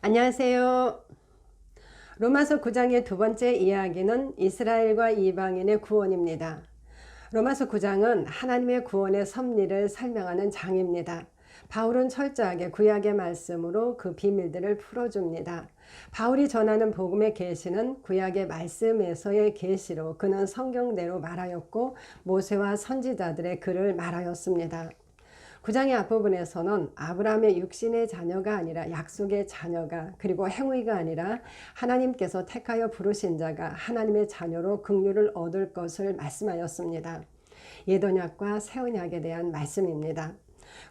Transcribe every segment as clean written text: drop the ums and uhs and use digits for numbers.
안녕하세요. 로마서 9장의 두 번째 이야기는 이스라엘과 이방인의 구원입니다. 로마서 9장은 하나님의 구원의 섭리를 설명하는 장입니다. 바울은 철저하게 구약의 말씀으로 그 비밀들을 풀어줍니다. 바울이 전하는 복음의 계시는 구약의 말씀에서의 계시로 그는 성경대로 말하였고 모세와 선지자들의 글을 말하였습니다. 9장의 앞부분에서는 아브라함의 육신의 자녀가 아니라 약속의 자녀가, 그리고 행위가 아니라 하나님께서 택하여 부르신 자가 하나님의 자녀로 긍휼을 얻을 것을 말씀하였습니다. 옛언약과 새언약에 대한 말씀입니다.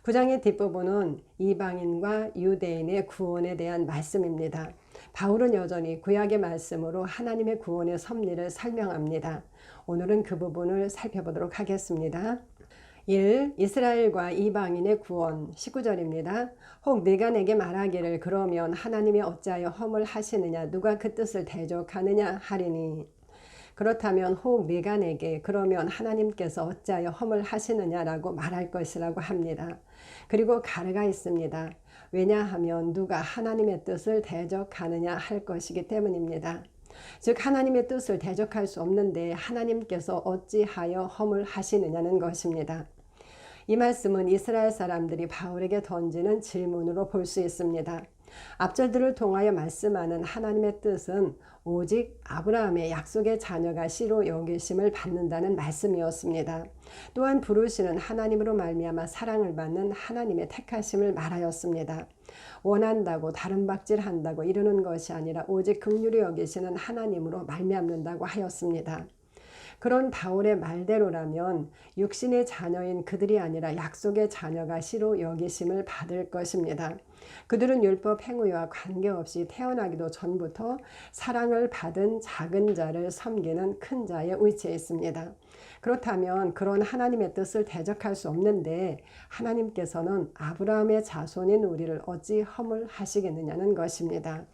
9장의 뒷부분은 이방인과 유대인의 구원에 대한 말씀입니다. 바울은 여전히 구약의 말씀으로 하나님의 구원의 섭리를 설명합니다. 오늘은 그 부분을 살펴보도록 하겠습니다. 1. 이스라엘과 이방인의 구원 19절입니다. 혹 네가 내게 말하기를 그러면 하나님이 어찌하여 험을 하시느냐 누가 그 뜻을 대적하느냐 하리니 그렇다면 혹 네가 내게 그러면 하나님께서 어찌하여 험을 하시느냐라고 말할 것이라고 합니다. 그리고 가르가 있습니다. 왜냐하면 누가 하나님의 뜻을 대적하느냐 할 것이기 때문입니다. 즉 하나님의 뜻을 대적할 수 없는데 하나님께서 어찌하여 험을 하시느냐는 것입니다. 이 말씀은 이스라엘 사람들이 바울에게 던지는 질문으로 볼 수 있습니다. 앞절들을 통하여 말씀하는 하나님의 뜻은 오직 아브라함의 약속의 자녀가 씨로 여기심을 받는다는 말씀이었습니다. 또한 부르시는 하나님으로 말미암아 사랑을 받는 하나님의 택하심을 말하였습니다. 원한다고 다름박질한다고 이르는 것이 아니라 오직 긍휼히 여기시는 하나님으로 말미암는다고 하였습니다. 그런 바울의 말대로라면 육신의 자녀인 그들이 아니라 약속의 자녀가 씨로 여기심을 받을 것입니다. 그들은 율법 행위와 관계없이 태어나기도 전부터 사랑을 받은 작은 자를 섬기는 큰 자의 위치에 있습니다. 그렇다면 그런 하나님의 뜻을 대적할 수 없는데 하나님께서는 아브라함의 자손인 우리를 어찌 험을 하시겠느냐는 것입니다.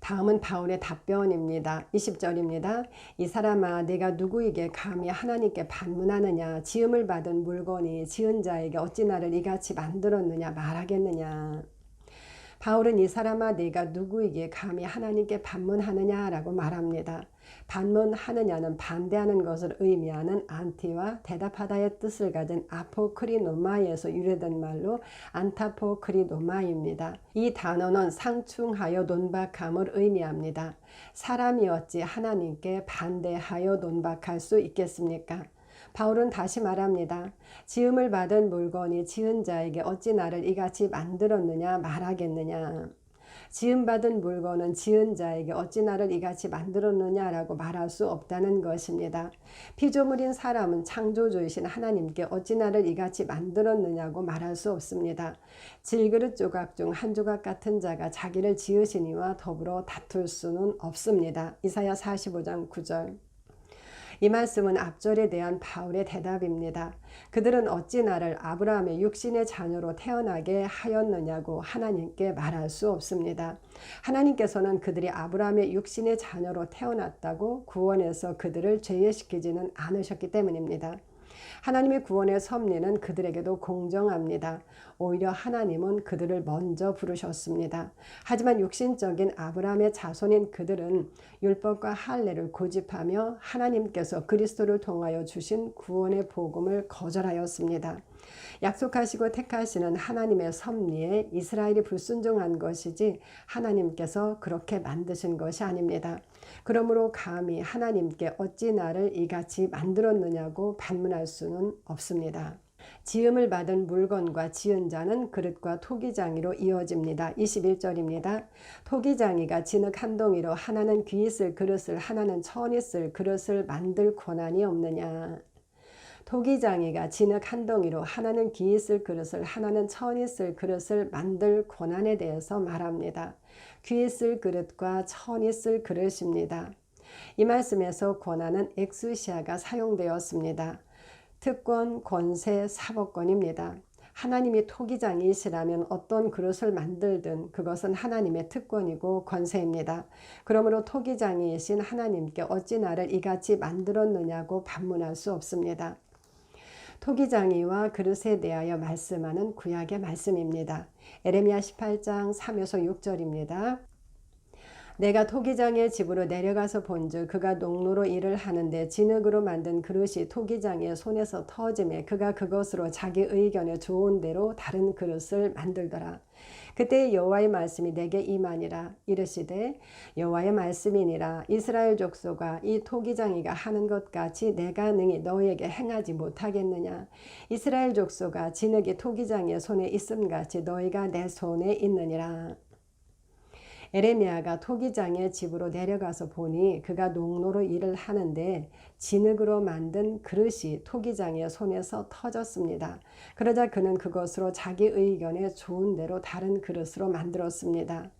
다음은 바울의 답변입니다. 20절입니다. 이 사람아 네가 누구에게 감히 하나님께 반문하느냐 지음을 받은 물건이 지은 자에게 어찌 나를 이같이 만들었느냐 말하겠느냐. 바울은 이 사람아 네가 누구에게 감히 하나님께 반문하느냐라고 말합니다. 반문하느냐는 반대하는 것을 의미하는 안티와 대답하다의 뜻을 가진 아포크리노마에서 유래된 말로 안타포크리노마입니다. 이 단어는 상충하여 논박함을 의미합니다. 사람이 어찌 하나님께 반대하여 논박할 수 있겠습니까? 바울은 다시 말합니다. 지음을 받은 물건이 지은 자에게 어찌 나를 이같이 만들었느냐 말하겠느냐. 지음받은 물건은 지은 자에게 어찌 나를 이같이 만들었느냐라고 말할 수 없다는 것입니다. 피조물인 사람은 창조주이신 하나님께 어찌 나를 이같이 만들었느냐고 말할 수 없습니다. 질그릇 조각 중 한 조각 같은 자가 자기를 지으시니와 더불어 다툴 수는 없습니다. 이사야 45장 9절. 이 말씀은 앞절에 대한 바울의 대답입니다. 그들은 어찌 나를 아브라함의 육신의 자녀로 태어나게 하였느냐고 하나님께 말할 수 없습니다. 하나님께서는 그들이 아브라함의 육신의 자녀로 태어났다고 구원해서 그들을 죄예시키지는 않으셨기 때문입니다. 하나님의 구원의 섭리는 그들에게도 공정합니다. 오히려 하나님은 그들을 먼저 부르셨습니다. 하지만 육신적인 아브라함의 자손인 그들은 율법과 할례를 고집하며 하나님께서 그리스도를 통하여 주신 구원의 복음을 거절하였습니다. 약속하시고 택하시는 하나님의 섭리에 이스라엘이 불순종한 것이지 하나님께서 그렇게 만드신 것이 아닙니다. 그러므로 감히 하나님께 어찌 나를 이같이 만들었느냐고 반문할 수는 없습니다. 지음을 받은 물건과 지은 자는 그릇과 토기장이로 이어집니다. 21절입니다. 토기장이가 진흙 한 동이로 하나는 귀 있을 그릇을 하나는 천 있을 그릇을 만들 권한이 없느냐. 토기장이가 진흙 한 덩이로 하나는 귀 있을 그릇을 하나는 천 있을 그릇을 만들 권한에 대해서 말합니다. 귀 있을 그릇과 천 있을 그릇입니다. 이 말씀에서 권한은 엑수시아가 사용되었습니다. 특권, 권세, 사법권입니다. 하나님이 토기장이시라면 어떤 그릇을 만들든 그것은 하나님의 특권이고 권세입니다. 그러므로 토기장이신 하나님께 어찌 나를 이같이 만들었느냐고 반문할 수 없습니다. 토기장이와 그릇에 대하여 말씀하는 구약의 말씀입니다. 에레미야 18장 3에서 6절입니다. 내가 토기장의 집으로 내려가서 본즉 그가 농로로 일을 하는데 진흙으로 만든 그릇이 토기장의 손에서 터지매 그가 그것으로 자기 의견에 좋은 대로 다른 그릇을 만들더라. 그때 여호와의 말씀이 내게 임하니라. 이르시되 여호와의 말씀이니라. 이스라엘 족속아, 이 토기장이가 하는 것 같이 내가 능히 너희에게 행하지 못하겠느냐. 이스라엘 족속아, 진흙이 토기장의 손에 있음같이 너희가 내 손에 있느니라. 에레미야가 토기장의 집으로 내려가서 보니 그가 농로로 일을 하는데 진흙으로 만든 그릇이 토기장의 손에서 터졌습니다. 그러자 그는 그것으로 자기 의견에 좋은 대로 다른 그릇으로 만들었습니다.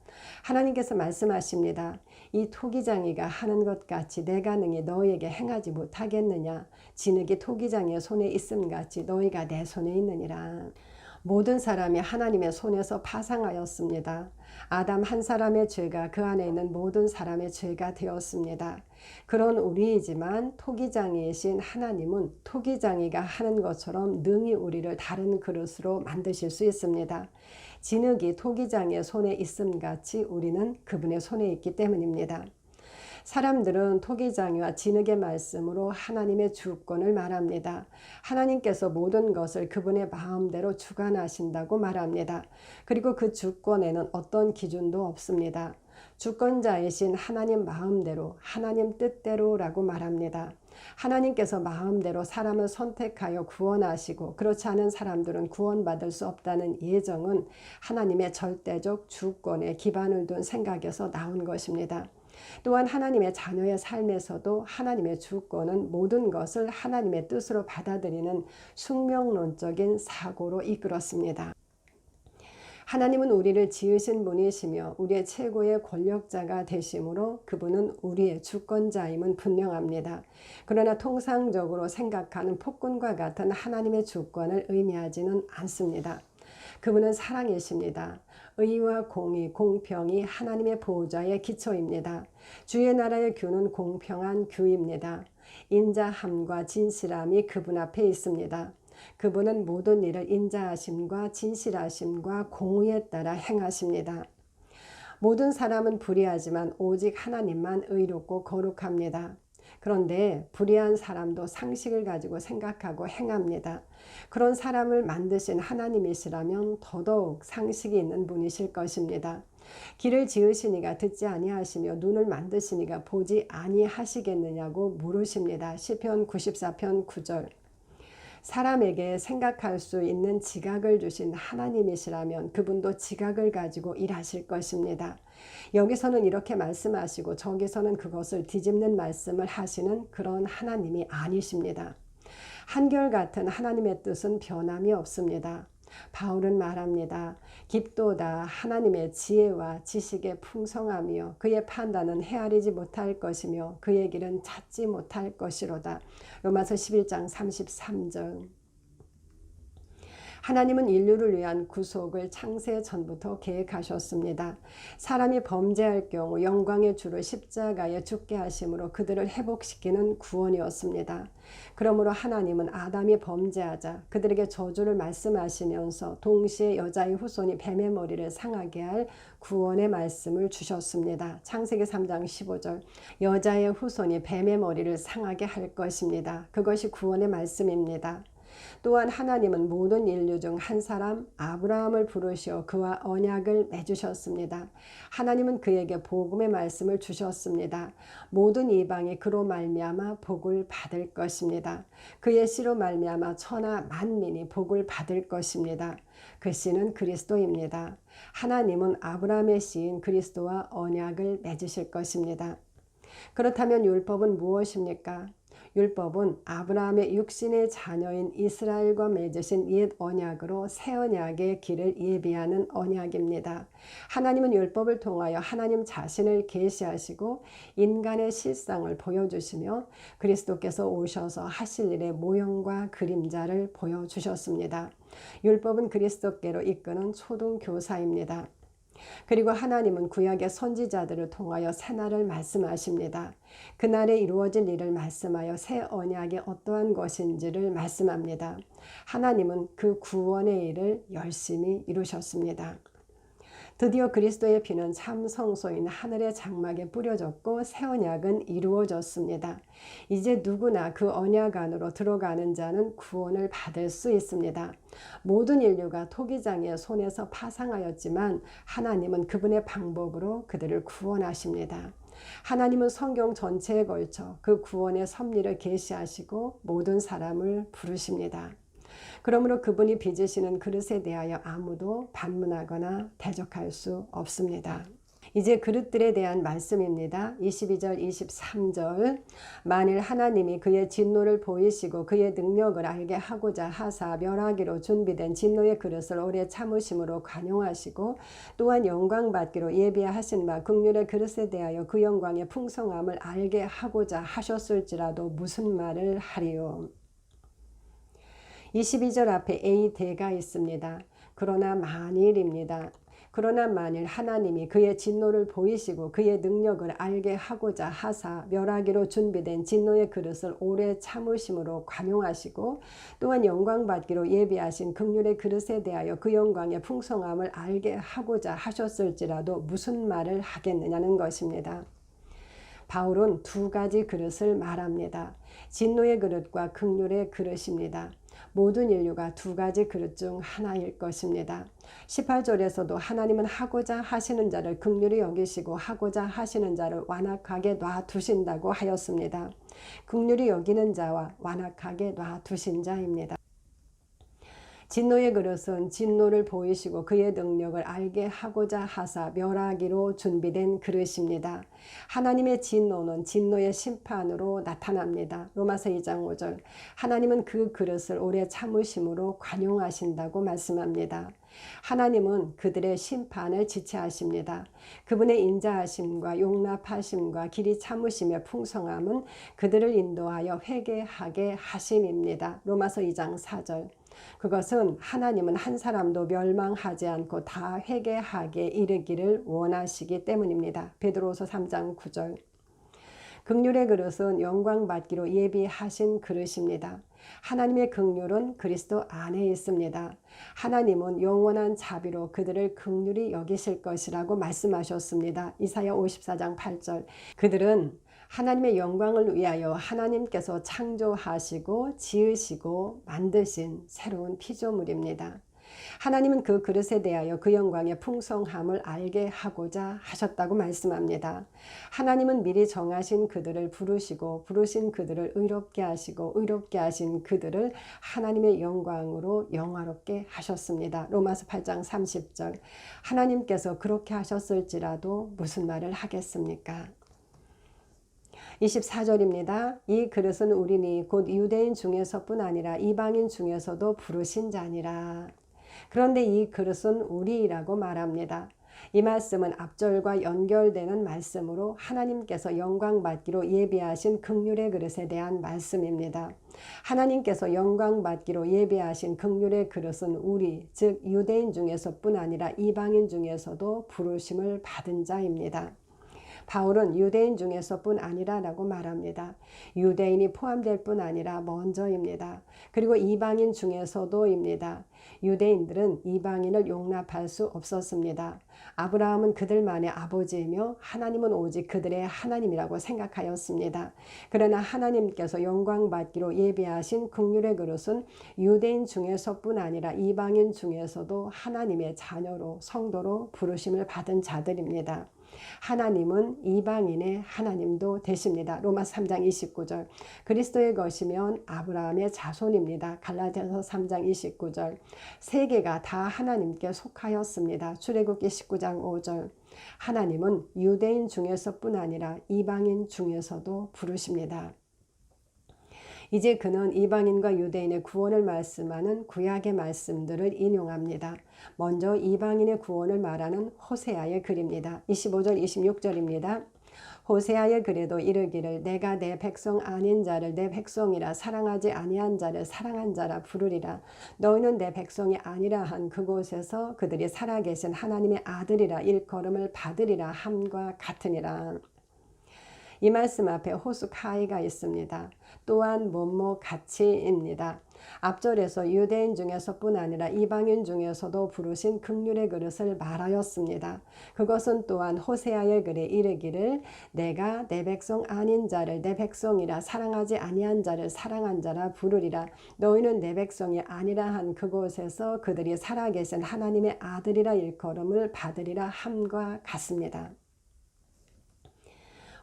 하나님께서 말씀하십니다. 이 토기장이가 하는 것 같이 내가 능히 너희에게 행하지 못하겠느냐. 진흙이 토기장의 손에 있음같이 너희가 내 손에 있느니라. 모든 사람이 하나님의 손에서 파상하였습니다. 아담 한 사람의 죄가 그 안에 있는 모든 사람의 죄가 되었습니다. 그런 우리이지만 토기장이신 하나님은 토기장이가 하는 것처럼 능히 우리를 다른 그릇으로 만드실 수 있습니다. 진흙이 토기장의 손에 있음같이 우리는 그분의 손에 있기 때문입니다. 사람들은 토기장이와 진흙의 말씀으로 하나님의 주권을 말합니다. 하나님께서 모든 것을 그분의 마음대로 주관하신다고 말합니다. 그리고 그 주권에는 어떤 기준도 없습니다. 주권자이신 하나님 마음대로, 하나님 뜻대로라고 말합니다. 하나님께서 마음대로 사람을 선택하여 구원하시고 그렇지 않은 사람들은 구원받을 수 없다는 예정은 하나님의 절대적 주권에 기반을 둔 생각에서 나온 것입니다. 또한 하나님의 자녀의 삶에서도 하나님의 주권은 모든 것을 하나님의 뜻으로 받아들이는 숙명론적인 사고로 이끌었습니다. 하나님은 우리를 지으신 분이시며 우리의 최고의 권력자가 되시므로 그분은 우리의 주권자임은 분명합니다. 그러나 통상적으로 생각하는 폭군과 같은 하나님의 주권을 의미하지는 않습니다. 그분은 사랑이십니다. 의와 공의, 공평이 하나님의 보호자의 기초입니다. 주의 나라의 규는 공평한 규입니다. 인자함과 진실함이 그분 앞에 있습니다. 그분은 모든 일을 인자하심과 진실하심과 공의에 따라 행하십니다. 모든 사람은 불의하지만 오직 하나님만 의롭고 거룩합니다. 그런데 불의한 사람도 상식을 가지고 생각하고 행합니다. 그런 사람을 만드신 하나님이시라면 더더욱 상식이 있는 분이실 것입니다. 길을 지으시니가 듣지 아니하시며 눈을 만드시니가 보지 아니하시겠느냐고 물으십니다. 시편 94편 9절. 사람에게 생각할 수 있는 지각을 주신 하나님이시라면 그분도 지각을 가지고 일하실 것입니다. 여기서는 이렇게 말씀하시고 저기서는 그것을 뒤집는 말씀을 하시는 그런 하나님이 아니십니다. 한결같은 하나님의 뜻은 변함이 없습니다. 바울은 말합니다. 깊도다 하나님의 지혜와 지식의 풍성함이요 그의 판단은 헤아리지 못할 것이며 그의 길은 찾지 못할 것이로다. 로마서 11장 33절. 하나님은 인류를 위한 구속을 창세 전부터 계획하셨습니다. 사람이 범죄할 경우 영광의 주를 십자가에 죽게 하심으로 그들을 회복시키는 구원이었습니다. 그러므로 하나님은 아담이 범죄하자 그들에게 저주를 말씀하시면서 동시에 여자의 후손이 뱀의 머리를 상하게 할 구원의 말씀을 주셨습니다. 창세기 3장 15절. 여자의 후손이 뱀의 머리를 상하게 할 것입니다. 그것이 구원의 말씀입니다. 또한 하나님은 모든 인류 중 한 사람 아브라함을 부르시어 그와 언약을 맺으셨습니다. 하나님은 그에게 복음의 말씀을 주셨습니다. 모든 이방이 그로 말미암아 복을 받을 것입니다. 그의 씨로 말미암아 천하 만민이 복을 받을 것입니다. 그 씨는 그리스도입니다. 하나님은 아브라함의 씨인 그리스도와 언약을 맺으실 것입니다. 그렇다면 율법은 무엇입니까? 율법은 아브라함의 육신의 자녀인 이스라엘과 맺으신 옛 언약으로 새 언약의 길을 예비하는 언약입니다. 하나님은 율법을 통하여 하나님 자신을 계시하시고 인간의 실상을 보여주시며 그리스도께서 오셔서 하실 일의 모형과 그림자를 보여주셨습니다. 율법은 그리스도께로 이끄는 초등교사입니다. 그리고 하나님은 구약의 선지자들을 통하여 새날을 말씀하십니다. 그날에 이루어질 일을 말씀하여 새 언약이 어떠한 것인지를 말씀합니다. 하나님은 그 구원의 일을 열심히 이루셨습니다. 드디어 그리스도의 피는 참 성소인 하늘의 장막에 뿌려졌고 새 언약은 이루어졌습니다. 이제 누구나 그 언약 안으로 들어가는 자는 구원을 받을 수 있습니다. 모든 인류가 토기장의 손에서 파상하였지만 하나님은 그분의 방법으로 그들을 구원하십니다. 하나님은 성경 전체에 걸쳐 그 구원의 섭리를 계시하시고 모든 사람을 부르십니다. 그러므로 그분이 빚으시는 그릇에 대하여 아무도 반문하거나 대적할 수 없습니다. 이제 그릇들에 대한 말씀입니다. 22절 23절 만일 하나님이 그의 진노를 보이시고 그의 능력을 알게 하고자 하사 멸하기로 준비된 진노의 그릇을 오래 참으심으로 관용하시고 또한 영광받기로 예비하신 바 긍휼의 그릇에 대하여 그 영광의 풍성함을 알게 하고자 하셨을지라도 무슨 말을 하리요. 22절 앞에 A대가 있습니다. 그러나 만일입니다. 그러나 만일 하나님이 그의 진노를 보이시고 그의 능력을 알게 하고자 하사 멸하기로 준비된 진노의 그릇을 오래 참으심으로 관용하시고 또한 영광받기로 예비하신 긍휼의 그릇에 대하여 그 영광의 풍성함을 알게 하고자 하셨을지라도 무슨 말을 하겠느냐는 것입니다. 바울은 두 가지 그릇을 말합니다. 진노의 그릇과 긍휼의 그릇입니다. 모든 인류가 두 가지 그릇 중 하나일 것입니다. 18절에서도 하나님은 하고자 하시는 자를 긍휼히 여기시고 하고자 하시는 자를 완악하게 놔두신다고 하였습니다. 긍휼히 여기는 자와 완악하게 놔두신 자입니다. 진노의 그릇은 진노를 보이시고 그의 능력을 알게 하고자 하사 멸하기로 준비된 그릇입니다. 하나님의 진노는 진노의 심판으로 나타납니다. 로마서 2장 5절 하나님은 그 그릇을 오래 참으심으로 관용하신다고 말씀합니다. 하나님은 그들의 심판을 지체하십니다. 그분의 인자하심과 용납하심과 길이 참으심의 풍성함은 그들을 인도하여 회개하게 하심입니다. 로마서 2장 4절 그것은 하나님은 한 사람도 멸망하지 않고 다 회개하게 이르기를 원하시기 때문입니다. 베드로후서 3장 9절 긍휼의 그릇은 영광받기로 예비하신 그릇입니다. 하나님의 긍휼은 그리스도 안에 있습니다. 하나님은 영원한 자비로 그들을 긍휼히 여기실 것이라고 말씀하셨습니다. 이사야 54장 8절 그들은 하나님의 영광을 위하여 하나님께서 창조하시고 지으시고 만드신 새로운 피조물입니다. 하나님은 그 그릇에 대하여 그 영광의 풍성함을 알게 하고자 하셨다고 말씀합니다. 하나님은 미리 정하신 그들을 부르시고 부르신 그들을 의롭게 하시고 의롭게 하신 그들을 하나님의 영광으로 영화롭게 하셨습니다. 로마서 8장 30절 하나님께서 그렇게 하셨을지라도 무슨 말을 하겠습니까? 24절입니다. 이 그릇은 우리니 곧 유대인 중에서뿐 아니라 이방인 중에서도 부르신 자니라. 그런데 이 그릇은 우리라고 말합니다. 이 말씀은 앞절과 연결되는 말씀으로 하나님께서 영광받기로 예비하신 긍휼의 그릇에 대한 말씀입니다. 하나님께서 영광받기로 예비하신 긍휼의 그릇은 우리, 즉 유대인 중에서뿐 아니라 이방인 중에서도 부르심을 받은 자입니다. 바울은 유대인 중에서뿐 아니라라고 말합니다. 유대인이 포함될 뿐 아니라 먼저입니다. 그리고 이방인 중에서도입니다. 유대인들은 이방인을 용납할 수 없었습니다. 아브라함은 그들만의 아버지이며 하나님은 오직 그들의 하나님이라고 생각하였습니다. 그러나 하나님께서 영광받기로 예비하신 긍휼의 그릇은 유대인 중에서뿐 아니라 이방인 중에서도 하나님의 자녀로 성도로 부르심을 받은 자들입니다. 하나님은 이방인의 하나님도 되십니다. 로마서 3장 29절 그리스도의 것이면 아브라함의 자손입니다. 갈라디아서 3장 29절 세계가 다 하나님께 속하였습니다. 출애굽기 19장 5절 하나님은 유대인 중에서뿐 아니라 이방인 중에서도 부르십니다. 이제 그는 이방인과 유대인의 구원을 말씀하는 구약의 말씀들을 인용합니다. 먼저 이방인의 구원을 말하는 호세아의 글입니다. 25절 26절입니다. 호세아의 글에도 이르기를 내가 내 백성 아닌 자를 내 백성이라 사랑하지 아니한 자를 사랑한 자라 부르리라. 너희는 내 백성이 아니라 한 그곳에서 그들이 살아계신 하나님의 아들이라 일컬음을 받으리라 함과 같으니라. 이 말씀 앞에 호숫가이가 있습니다. 또한 뭐뭐 같이입니다. 앞절에서 유대인 중에서뿐 아니라 이방인 중에서도 부르신 긍휼의 그릇을 말하였습니다. 그것은 또한 호세아의 글에 이르기를 내가 내 백성 아닌 자를 내 백성이라 사랑하지 아니한 자를 사랑한 자라 부르리라. 너희는 내 백성이 아니라 한 그곳에서 그들이 살아계신 하나님의 아들이라 일컬음을 받으리라 함과 같습니다.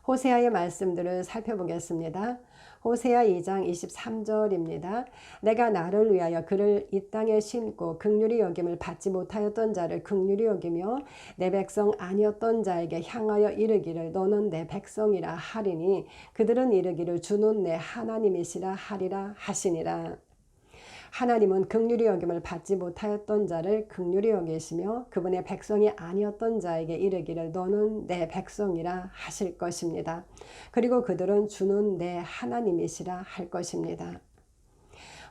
호세아의 말씀들을 살펴보겠습니다. 호세아 2장 23절입니다. 내가 나를 위하여 그를 이 땅에 심고 긍휼히 여김을 받지 못하였던 자를 긍휼히 여기며 내 백성 아니었던 자에게 향하여 이르기를 너는 내 백성이라 하리니 그들은 이르기를 주는 내 하나님이시라 하리라 하시니라. 하나님은 긍휼히 여김을 받지 못하였던 자를 긍휼히 여기시며 그분의 백성이 아니었던 자에게 이르기를 너는 내 백성이라 하실 것입니다. 그리고 그들은 주는 내 하나님이시라 할 것입니다.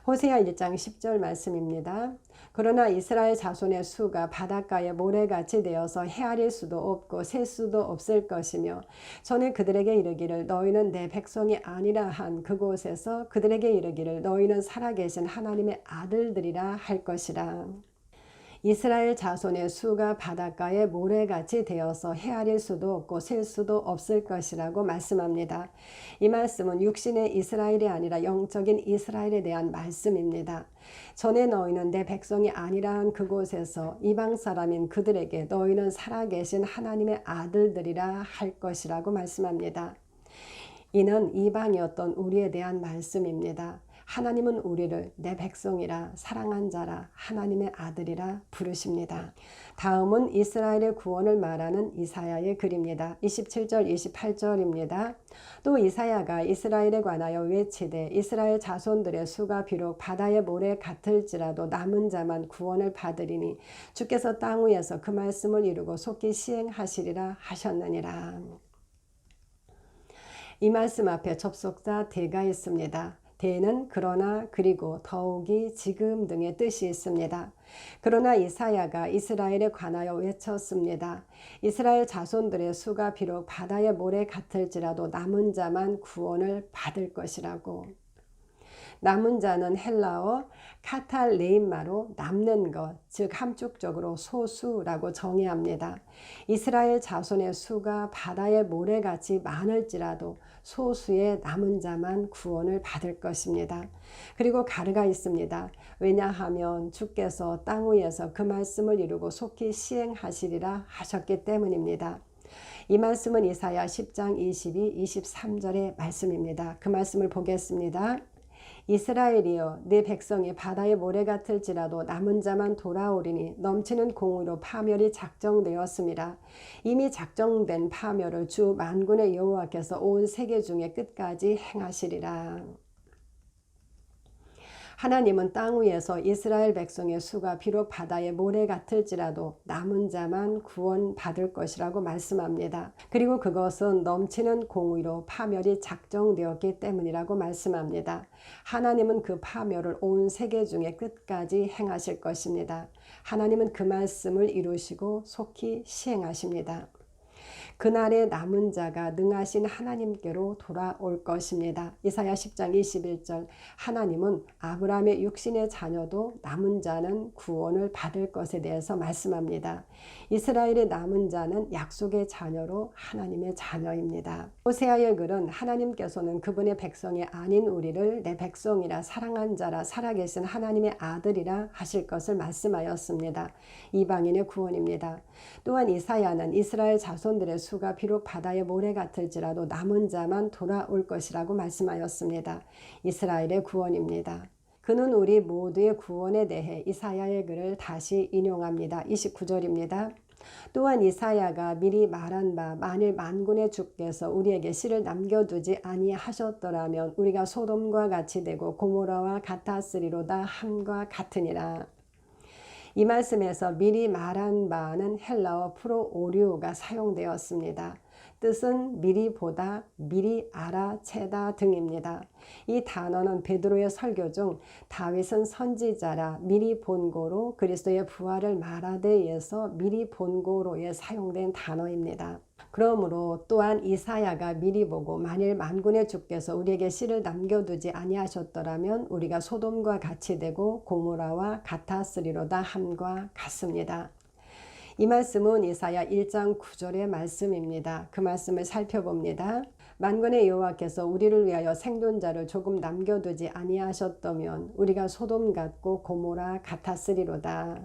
호세아 1장 10절 말씀입니다. 그러나 이스라엘 자손의 수가 바닷가에 모래같이 되어서 헤아릴 수도 없고 셀 수도 없을 것이며 전에 그들에게 이르기를 너희는 내 백성이 아니라 한 그곳에서 그들에게 이르기를 너희는 살아계신 하나님의 아들들이라 할 것이라. 이스라엘 자손의 수가 바닷가에 모래같이 되어서 헤아릴 수도 없고 셀 수도 없을 것이라고 말씀합니다. 이 말씀은 육신의 이스라엘이 아니라 영적인 이스라엘에 대한 말씀입니다. 전에 너희는 내 백성이 아니라 한 그곳에서 이방 사람인 그들에게 너희는 살아계신 하나님의 아들들이라 할 것이라고 말씀합니다. 이는 이방이었던 우리에 대한 말씀입니다. 하나님은 우리를 내 백성이라 사랑한 자라 하나님의 아들이라 부르십니다. 다음은 이스라엘의 구원을 말하는 이사야의 글입니다. 27절 28절입니다. 또 이사야가 이스라엘에 관하여 외치되 이스라엘 자손들의 수가 비록 바다의 모래 같을지라도 남은 자만 구원을 받으리니 주께서 땅 위에서 그 말씀을 이루고 속히 시행하시리라 하셨느니라. 이 말씀 앞에 접속사 대가 있습니다. 대는 그러나 그리고 더욱이 지금 등의 뜻이 있습니다. 그러나 이사야가 이스라엘에 관하여 외쳤습니다. 이스라엘 자손들의 수가 비록 바다의 모래 같을지라도 남은 자만 구원을 받을 것이라고. 남은 자는 헬라어 카탈레임마로 남는 것, 즉 함축적으로 소수라고 정의합니다. 이스라엘 자손의 수가 바다의 모래같이 많을지라도 소수의 남은 자만 구원을 받을 것입니다. 그리고 가르가 있습니다. 왜냐하면 주께서 땅 위에서 그 말씀을 이루고 속히 시행하시리라 하셨기 때문입니다. 이 말씀은 이사야 10장 22, 23절의 말씀입니다. 그 말씀을 보겠습니다. 이스라엘이여 네 백성이 바다의 모래 같을지라도 남은 자만 돌아오리니 넘치는 공의로 파멸이 작정되었습니다. 이미 작정된 파멸을 주 만군의 여호와께서 온 세계 중에 끝까지 행하시리라. 하나님은 땅 위에서 이스라엘 백성의 수가 비록 바다의 모래 같을지라도 남은 자만 구원받을 것이라고 말씀합니다. 그리고 그것은 넘치는 공의로 파멸이 작정되었기 때문이라고 말씀합니다. 하나님은 그 파멸을 온 세계 중에 끝까지 행하실 것입니다. 하나님은 그 말씀을 이루시고 속히 시행하십니다. 그날에 남은 자가 능하신 하나님께로 돌아올 것입니다. 이사야 10장 21절 하나님은 아브라함의 육신의 자녀도 남은 자는 구원을 받을 것에 대해서 말씀합니다. 이스라엘의 남은 자는 약속의 자녀로 하나님의 자녀입니다. 호세아의 글은 하나님께서는 그분의 백성이 아닌 우리를 내 백성이라 사랑한 자라 살아계신 하나님의 아들이라 하실 것을 말씀하였습니다. 이방인의 구원입니다. 또한 이사야는 이스라엘 자손들의 수가 비록 바다의 모래 같을지라도 남은 자만 돌아올 것이라고 말씀하였습니다. 이스라엘의 구원입니다. 그는 우리 모두의 구원에 대해 이사야의 글을 다시 인용합니다. 29절입니다. 또한 이사야가 미리 말한 바 만일 만군의 주께서 우리에게 씨를 남겨두지 아니하셨더라면 우리가 소돔과 같이 되고 고모라와 같았으리로다 함과 같으니라. 이 말씀에서 미리 말한 바는 헬라어 프로오리오가 사용되었습니다. 뜻은 미리 보다, 미리 알아채다 등입니다. 이 단어는 베드로의 설교 중 다윗은 선지자라 미리 본고로 그리스도의 부활을 말하되에서 미리 본고로에 사용된 단어입니다. 그러므로 또한 이사야가 미리 보고 만일 만군의 주께서 우리에게 씨를 남겨두지 아니하셨더라면 우리가 소돔과 같이 되고 고모라와 같았으리로다 함과 같습니다. 이 말씀은 이사야 1장 9절의 말씀입니다. 그 말씀을 살펴봅니다. 만군의 여호와께서 우리를 위하여 생존자를 조금 남겨두지 아니하셨다면 우리가 소돔 같고 고모라 같았으리로다.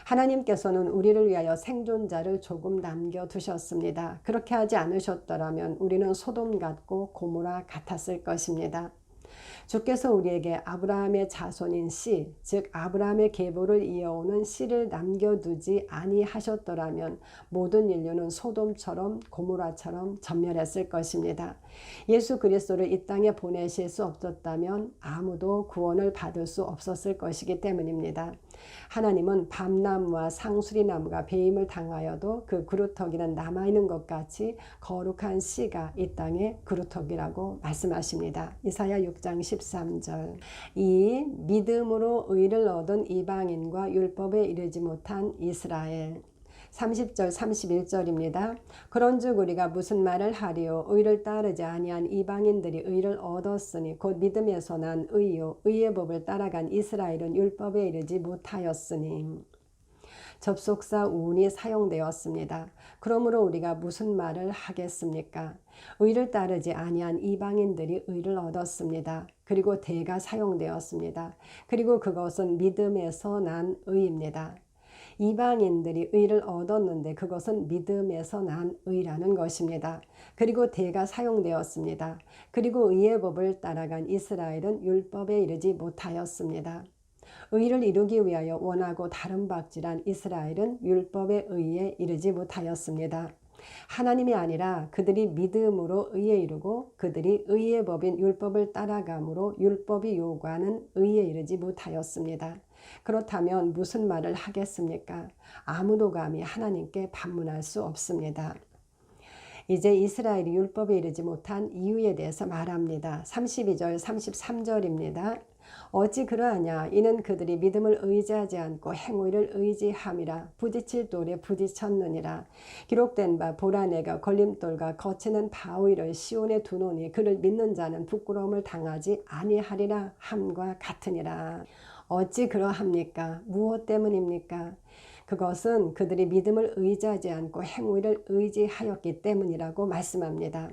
하나님께서는 우리를 위하여 생존자를 조금 남겨두셨습니다. 그렇게 하지 않으셨더라면 우리는 소돔 같고 고모라 같았을 것입니다. 주께서 우리에게 아브라함의 자손인 씨, 즉 아브라함의 계보를 이어오는 씨를 남겨두지 아니하셨더라면 모든 인류는 소돔처럼 고모라처럼 전멸했을 것입니다. 예수 그리스도를 이 땅에 보내실 수 없었다면 아무도 구원을 받을 수 없었을 것이기 때문입니다. 하나님은 밤나무와 상수리나무가 배임을 당하여도 그 그루터기는 남아있는 것 같이 거룩한 씨가 이 땅의 그루터기라고 말씀하십니다. 이사야 6장 13절. 이 믿음으로 의를 얻은 이방인과 율법에 이르지 못한 이스라엘. 30절 31절입니다. 그런즉 우리가 무슨 말을 하리요 의를 따르지 아니한 이방인들이 의를 얻었으니 곧 믿음에서 난 의요 의의 법을 따라간 이스라엘은 율법에 이르지 못하였으니. 접속사 운이 사용되었습니다. 그러므로 우리가 무슨 말을 하겠습니까? 의를 따르지 아니한 이방인들이 의를 얻었습니다. 그리고 대가 사용되었습니다. 그리고 그것은 믿음에서 난 의입니다. 이방인들이 의를 얻었는데 그것은 믿음에서 난 의라는 것입니다. 그리고 대가 사용되었습니다. 그리고 의의 법을 따라간 이스라엘은 율법에 이르지 못하였습니다. 의를 이루기 위하여 원하고 다름박질한 이스라엘은 율법의 의에 이르지 못하였습니다. 하나님이 아니라 그들이 믿음으로 의에 이르고 그들이 의의 법인 율법을 따라감으로 율법이 요구하는 의에 이르지 못하였습니다. 그렇다면 무슨 말을 하겠습니까? 아무도 감히 하나님께 반문할 수 없습니다. 이제 이스라엘이 율법에 이르지 못한 이유에 대해서 말합니다. 32절 33절입니다. 어찌 그러하냐 이는 그들이 믿음을 의지하지 않고 행위를 의지함이라 부딪힐 돌에 부딪혔느니라. 기록된 바 보라 내가 걸림돌과 거치는 바위를 시온에 두노니 그를 믿는 자는 부끄러움을 당하지 아니하리라 함과 같으니라. 어찌 그러합니까? 무엇 때문입니까? 그것은 그들이 믿음을 의지하지 않고 행위를 의지하였기 때문이라고 말씀합니다.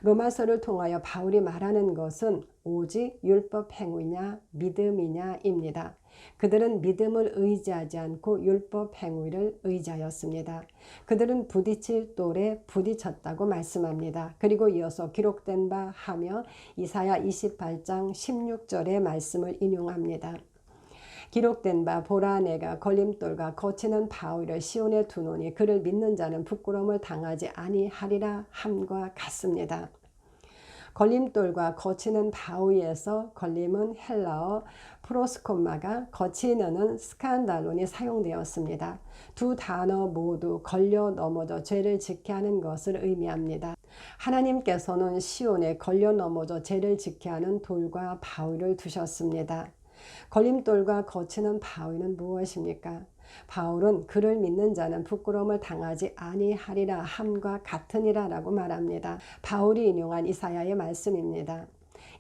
로마서를 통하여 바울이 말하는 것은 오직 율법 행위냐 믿음이냐입니다. 그들은 믿음을 의지하지 않고 율법 행위를 의지하였습니다. 그들은 부딪힐 돌에 부딪혔다고 말씀합니다. 그리고 이어서 기록된 바 하며 이사야 28장 16절의 말씀을 인용합니다. 기록된 바 보라 내가 걸림돌과 거치는 바위를 시온에 두노니 그를 믿는 자는 부끄러움을 당하지 아니하리라 함과 같습니다. 걸림돌과 거치는 바위에서 걸림은 헬라어 프로스콤마가 거치는은 스칸달론이 사용되었습니다. 두 단어 모두 걸려 넘어져 죄를 짓게 하는 것을 의미합니다. 하나님께서는 시온에 걸려 넘어져 죄를 짓게 하는 돌과 바위를 두셨습니다. 걸림돌과 거치는 바위는 무엇입니까? 바울은 그를 믿는 자는 부끄러움을 당하지 아니하리라 함과 같으니라 라고 말합니다. 바울이 인용한 이사야의 말씀입니다.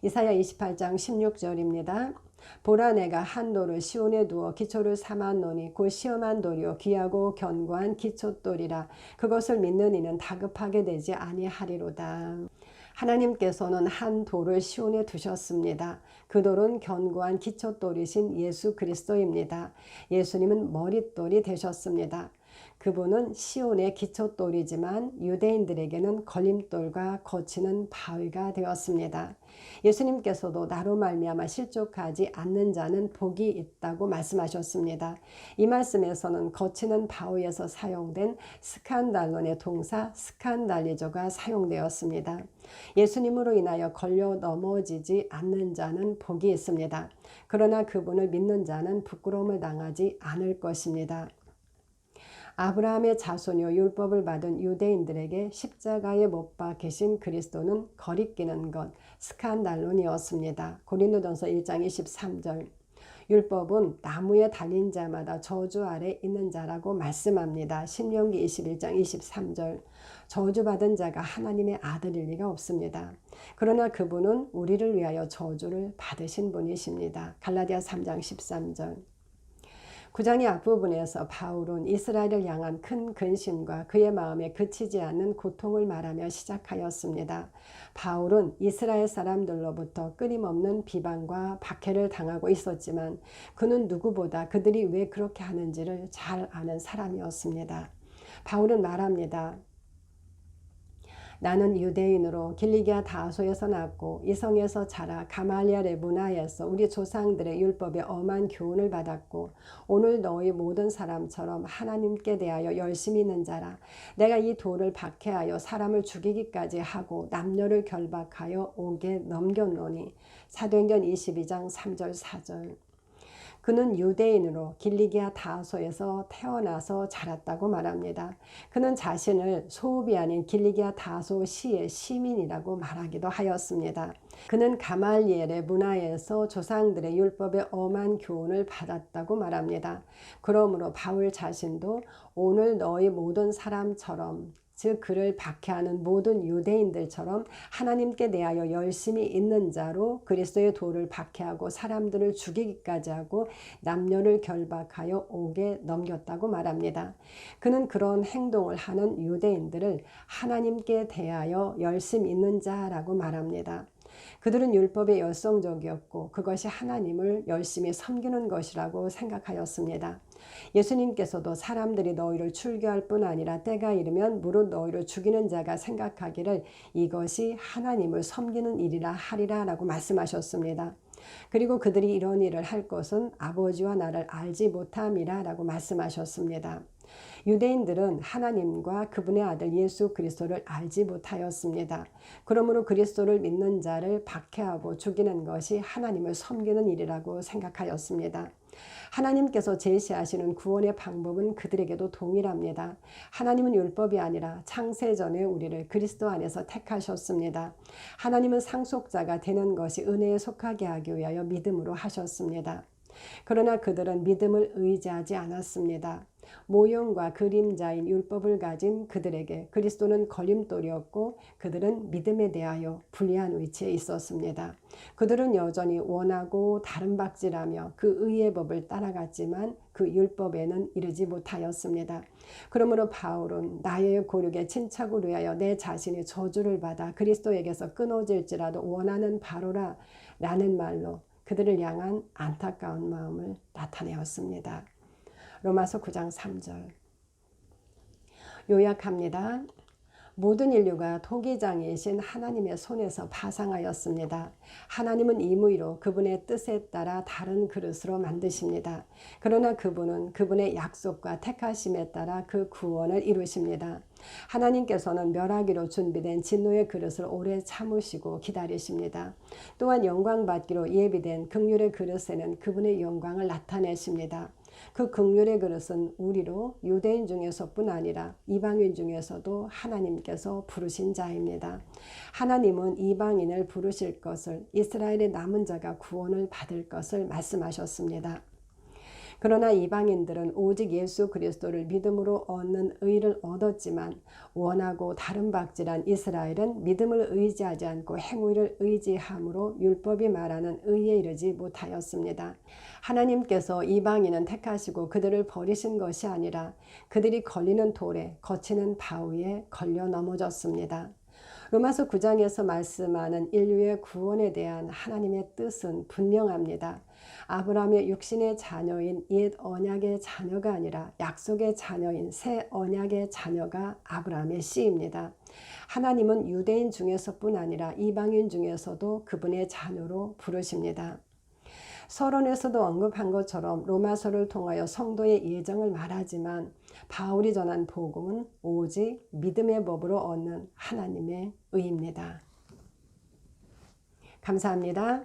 이사야 28장 16절입니다. 보라 내가 한 돌을 시온에 두어 기초를 삼았노니 곧 시험한 돌이요 귀하고 견고한 기초돌이라. 그것을 믿는 이는 다급하게 되지 아니하리로다. 하나님께서는 한 돌을 시온에 두셨습니다. 그 돌은 견고한 기초돌이신 예수 그리스도입니다. 예수님은 머릿돌이 되셨습니다. 그분은 시온의 기초돌이지만 유대인들에게는 걸림돌과 거치는 바위가 되었습니다. 예수님께서도 나로 말미암아 실족하지 않는 자는 복이 있다고 말씀하셨습니다. 이 말씀에서는 거치는 바위에서 사용된 스칸달론의 동사 스칸달리조가 사용되었습니다. 예수님으로 인하여 걸려 넘어지지 않는 자는 복이 있습니다. 그러나 그분을 믿는 자는 부끄러움을 당하지 않을 것입니다. 아브라함의 자손이요 율법을 받은 유대인들에게 십자가에 못 박히신 그리스도는 거리끼는 것, 스칸달론이었습니다. 고린도전서 1장 23절. 율법은 나무에 달린 자마다 저주 아래 있는 자라고 말씀합니다. 신명기 21장 23절. 저주받은 자가 하나님의 아들일 리가 없습니다. 그러나 그분은 우리를 위하여 저주를 받으신 분이십니다. 갈라디아 3장 13절. 9장의 앞부분에서 바울은 이스라엘을 향한 큰 근심과 그의 마음에 그치지 않는 고통을 말하며 시작하였습니다. 바울은 이스라엘 사람들로부터 끊임없는 비방과 박해를 당하고 있었지만 그는 누구보다 그들이 왜 그렇게 하는지를 잘 아는 사람이었습니다. 바울은 말합니다. 나는 유대인으로 길리기아 다소에서 났고 이성에서 자라 가말리엘의 문화에서 우리 조상들의 율법에 엄한 교훈을 받았고 오늘 너희 모든 사람처럼 하나님께 대하여 열심히 있는 자라. 내가 이 돌을 박해하여 사람을 죽이기까지 하고 남녀를 결박하여 옥에 넘겼노니. 사도행전 22장 3절 4절. 그는 유대인으로 길리기아 다소에서 태어나서 자랐다고 말합니다. 그는 자신을 소읍이 아닌 길리기아 다소시의 시민이라고 말하기도 하였습니다. 그는 가말리엘의 문화에서 조상들의 율법에 엄한 교훈을 받았다고 말합니다. 그러므로 바울 자신도 오늘 너희 모든 사람처럼 즉 그를 박해하는 모든 유대인들처럼 하나님께 대하여 열심히 있는 자로 그리스도의 도를 박해하고 사람들을 죽이기까지 하고 남녀를 결박하여 옥에 넘겼다고 말합니다. 그는 그런 행동을 하는 유대인들을 하나님께 대하여 열심히 있는 자라고 말합니다. 그들은 율법에 열성적이었고 그것이 하나님을 열심히 섬기는 것이라고 생각하였습니다. 예수님께서도 사람들이 너희를 출교할 뿐 아니라 때가 이르면 무릇 너희를 죽이는 자가 생각하기를 이것이 하나님을 섬기는 일이라 하리라 라고 말씀하셨습니다. 그리고 그들이 이런 일을 할 것은 아버지와 나를 알지 못함이라 라고 말씀하셨습니다. 유대인들은 하나님과 그분의 아들 예수 그리스도를 알지 못하였습니다. 그러므로 그리스도를 믿는 자를 박해하고 죽이는 것이 하나님을 섬기는 일이라고 생각하였습니다. 하나님께서 제시하시는 구원의 방법은 그들에게도 동일합니다. 하나님은 율법이 아니라 창세전에 우리를 그리스도 안에서 택하셨습니다. 하나님은 상속자가 되는 것이 은혜에 속하게 하기 위하여 믿음으로 하셨습니다. 그러나 그들은 믿음을 의지하지 않았습니다. 모형과 그림자인 율법을 가진 그들에게 그리스도는 걸림돌이었고 그들은 믿음에 대하여 불리한 위치에 있었습니다. 그들은 여전히 원하고 다름박질하며 그 의의 법을 따라갔지만 그 율법에는 이르지 못하였습니다. 그러므로 바울은 나의 고륙의 친척을 위하여 내 자신이 저주를 받아 그리스도에게서 끊어질지라도 원하는 바로라 라는 말로 그들을 향한 안타까운 마음을 나타내었습니다. 로마서 9장 3절. 요약합니다. 모든 인류가 토기장이신 하나님의 손에서 파상하였습니다. 하나님은 임의로 그분의 뜻에 따라 다른 그릇으로 만드십니다. 그러나 그분은 그분의 약속과 택하심에 따라 그 구원을 이루십니다. 하나님께서는 멸하기로 준비된 진노의 그릇을 오래 참으시고 기다리십니다. 또한 영광받기로 예비된 긍휼의 그릇에는 그분의 영광을 나타내십니다. 그 긍휼의 그릇은 우리로 유대인 중에서뿐 아니라 이방인 중에서도 하나님께서 부르신 자입니다. 하나님은 이방인을 부르실 것을 이스라엘의 남은 자가 구원을 받을 것을 말씀하셨습니다. 그러나 이방인들은 오직 예수 그리스도를 믿음으로 얻는 의를 얻었지만 원하고 다름박질한 이스라엘은 믿음을 의지하지 않고 행위를 의지함으로 율법이 말하는 의에 이르지 못하였습니다. 하나님께서 이방인은 택하시고 그들을 버리신 것이 아니라 그들이 걸리는 돌에 거치는 바위에 걸려 넘어졌습니다. 로마서 9장에서 말씀하는 인류의 구원에 대한 하나님의 뜻은 분명합니다. 아브라함의 육신의 자녀인 옛 언약의 자녀가 아니라 약속의 자녀인 새 언약의 자녀가 아브라함의 씨입니다. 하나님은 유대인 중에서뿐 아니라 이방인 중에서도 그분의 자녀로 부르십니다. 서론에서도 언급한 것처럼 로마서를 통하여 성도의 예정을 말하지만 바울이 전한 복음은 오직 믿음의 법으로 얻는 하나님의 의입니다. 감사합니다.